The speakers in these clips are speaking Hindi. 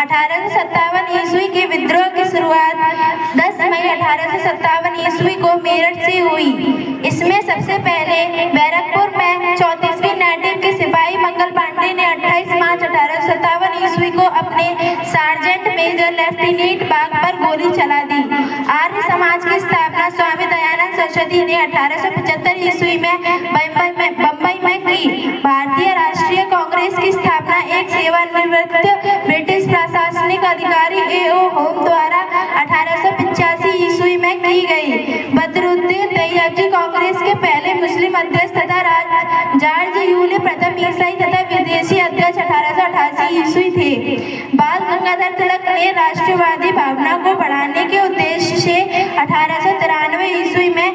1857 ईस्वी के विद्रोह की शुरुआत 10 मई 1857 ईस्वी को मेरठ से हुई। इसमें सबसे पहले बैरकपुर में 34वीं नाटिक के सिपाही मंगल पांडे ने 28 मार्च 1857 ईस्वी को अपने सार्जेंट मेजर लेफ्टिनेंट बाग पर गोली चला दी। आर्य समाज की स्थापना स्वामी दयानंद सरस्वती ने 1875 ईस्वी में बम्बई में की। भारतीय राष्ट्रीय कांग्रेस की स्थापना एक सेवानिवृत्त ब्रिटिश प्रशासनिक अधिकारी A.O. होम द्वारा 1885 ईस्वी में की गई। बदरुद्दीन तैयबजी कांग्रेस के पहले मुस्लिम अध्यक्ष तथा जॉर्ज यूले प्रथम ईसाई तथा विदेशी अध्यक्ष 1888 ईस्वी थे। बाल गंगाधर तिलक ने राष्ट्रवादी भावना को बढ़ाने के उद्देश्य से 1893 ईस्वी में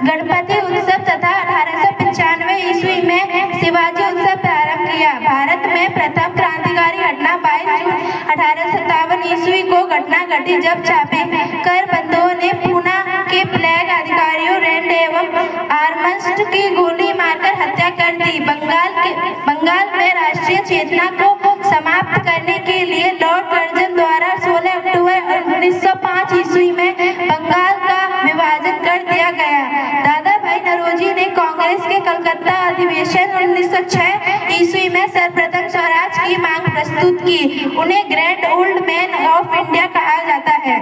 गणपति उत्सव तथा 1895 ईस्वी में शिवाजी उत्सव प्रारंभ किया। भारत में प्रथम क्रांतिकारी घटना 22 जून 1857 ईस्वी को घटना घटी जब छापेकर बंधुओं ने पूना के फ्लैग अधिकारियों रैंड एवं आर्मस्ट्रांग की गोली मारकर हत्या कर दी। बंगाल में राष्ट्रीय चेतना को समाप्त करने के लिए लॉर्ड कर्जन द्वारा 16 अक्टूबर 1905 ईस्वी में बंगाल का विभाजन कर दिया गया। दादा भाई नौरोजी ने कांग्रेस के कलकत्ता अधिवेशन 1906 ईस्वी में सर्वप्रथम स्वराज की मांग प्रस्तुत की। उन्हें grand old man of India कहा जाता है।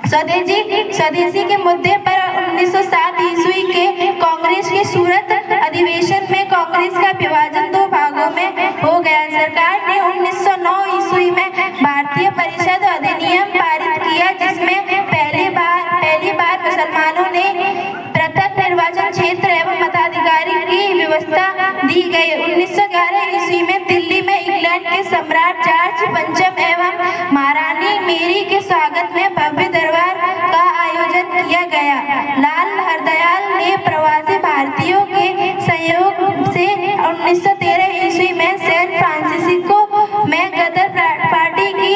स्वदेशी के मुद्दे पर 1907 ईस्वी के कांग्रेस के सूरत अधिवेशन में कांग्रेस का विभाजन दो भागों में हो गया। सरकार ने 1909 ईस्वी में भारतीय परिषद अधिनियम पारित किया, जिसमें पहली बार मुसलमानों ने पृथक निर्वाचन क्षेत्र एवं मताधिकारी की व्यवस्था दी गई। 1911 ईस्वी में दिल्ली में इंग्लैंड के सम्राट जॉर्ज पंचम एवं महारानी मेरी के स्वागत में भव्य दरबार का आयोजन किया गया। लाल हरदयाल ने प्रवासी भारतीयों के सहयोग से 1913 ईस्वी में सैन फ्रांसिस्को में गदर पार्टी की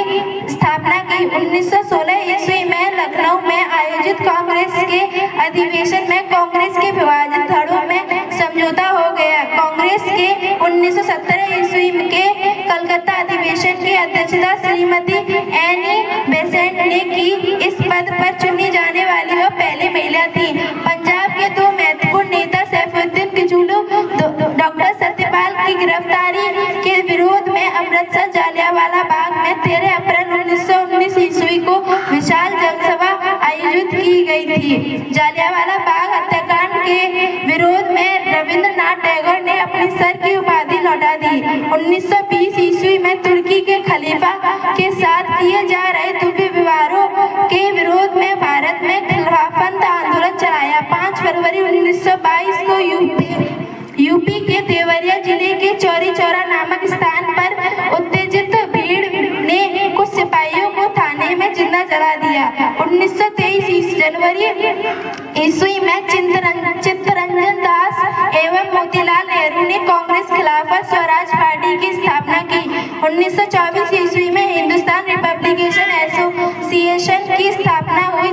स्थापना की। 1916 ईस्वी में लखनऊ में आयोजित कांग्रेस के अधिवेशन में कांग्रेस के विभाजित धड़ों में समझौता हो गया। कांग्रेस के 1917 ईस्वी के कलकत्ता अधिवेशन की अध्यक्षता श्रीमती एनी बेसेंट ने की। इस पद पर चुनी जाने वाली वह पहली महिला थी। पंजाब के दो महत्वपूर्ण नेता सैफुद्दीन किचलू डॉक्टर सत्यपाल की गिरफ्तारी के विरोध में अमृतसर जालियांवाला बाग में 13 अप्रैल 1919 ईस्वी को विशाल जनसभा आयोजित की गई थी। जालियांवाला बाग हत्याकांड के विरोध में रविंद्रनाथ टैगोर ने अपनी सर की उपाधि लौटा दी। 1920 ईस्वी में तुर्की के खलीफा के साथ किए जा रहे दुर्व्यवहारों के विरोध में भारत में खिलाफत आंदोलन चलाया। 5 फरवरी 1922 को यूपी के देवरिया जिले के चौरी चौरा नामक स्थान पर उत्तेजित भीड़ ने कुछ सिपाहियों को थाने में जिंदा जला दिया। 1923 जनवरी ईस्वी में चित्तरंजन दास एवं मोतीलाल नेहरू ने कांग्रेस खिलाफत स्वराज पार्टी की स्थापना की। 1924 ईस्वी में हिंदुस्तान रिपब्लिकेशन एसोसिएशन की स्थापना हुई,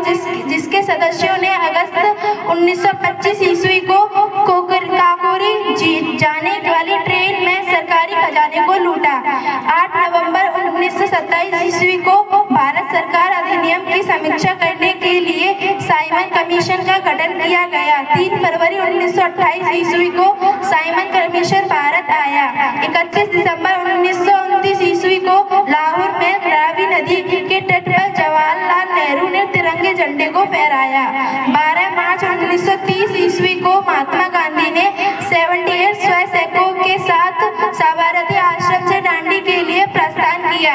जिसके सदस्यों ने अगस्त 1925 ईस्वी को काकोरी जाने वाली ट्रेन में सरकारी खजाने को लूटा। 8 नवंबर 1927 ईस्वी को भारत सरकार अधिनियम की समीक्षा करने के लिए साइमन कमीशन का गठन किया गया। 3 फरवरी 1928 ईस्वी को साइमन कमीशन भारत आया। 31 दिसंबर 1929 ईस्वी को लाहौर में रावी नदी के तट पर जवाहरलाल नेहरू ने तिरंगे झंडे को फहराया। 12 मार्च 1930 ईस्वी को महात्मा गांधी ने 78 स्वयंसेवकों के साथ साबरमती आश्रम से दांडी के लिए प्रस्थान किया।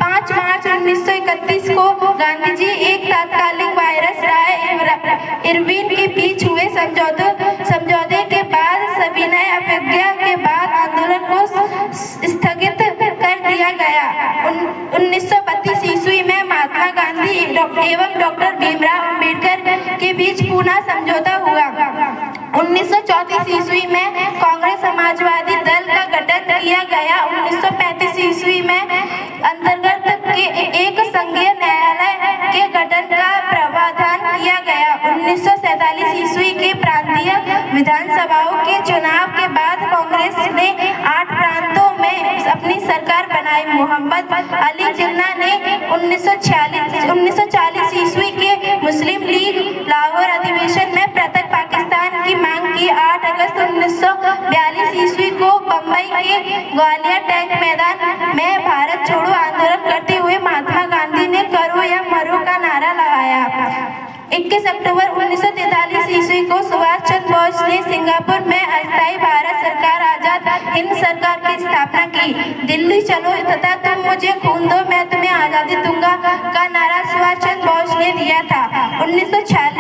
5 मार्च 1931 को गांधी जी एक तात्कालिक वायरस राय इरविन के बीच हुए समझौते के बाद सविनय अवज्ञा के बाद आंदोलन को स्थगित कर दिया गया। 1932 ईस्वी में महात्मा गांधी एवं डॉक्टर भीमराव अंबेडकर के बीच पूना समझौता हुआ। 1934 ईस्वी में कांग्रेस समाजवादी दल का गठन किया गया। 1935 ईस्वी में अंतर्गत के एक संघीय न्यायालय के गठन का प्रावधान किया गया। 1947 ईस्वी के प्रांतीय विधानसभाओं के चुनाव के बाद कांग्रेस ने 8 प्रांतों में अपनी सरकार बनाई। मोहम्मद अली जिन्ना ने 1940 ईस्वी के मुस्लिम लीग लाहौर अधिवेशन में पृथक पाकिस्तान की मांग की। 8 अगस्त 1942 ईस्वी को बम्बई के ग्वालियर टैंक मैदान में भारत छोड़ो आंदोलन करते हुए महात्मा गांधी ने करो या मरो का नारा लगाया। 21 अक्टूबर 1943 ईस्वी को सुभाष चंद्र बोस ने सिंगापुर में अस्थायी भारत सरकार आजाद हिंद सरकार की स्थापना की। दिल्ली चलो तथा तुम मुझे खून दो मैं तुम्हें आजादी दूंगा का नारा सुभाष चंद्र बोस ने दिया था। 1946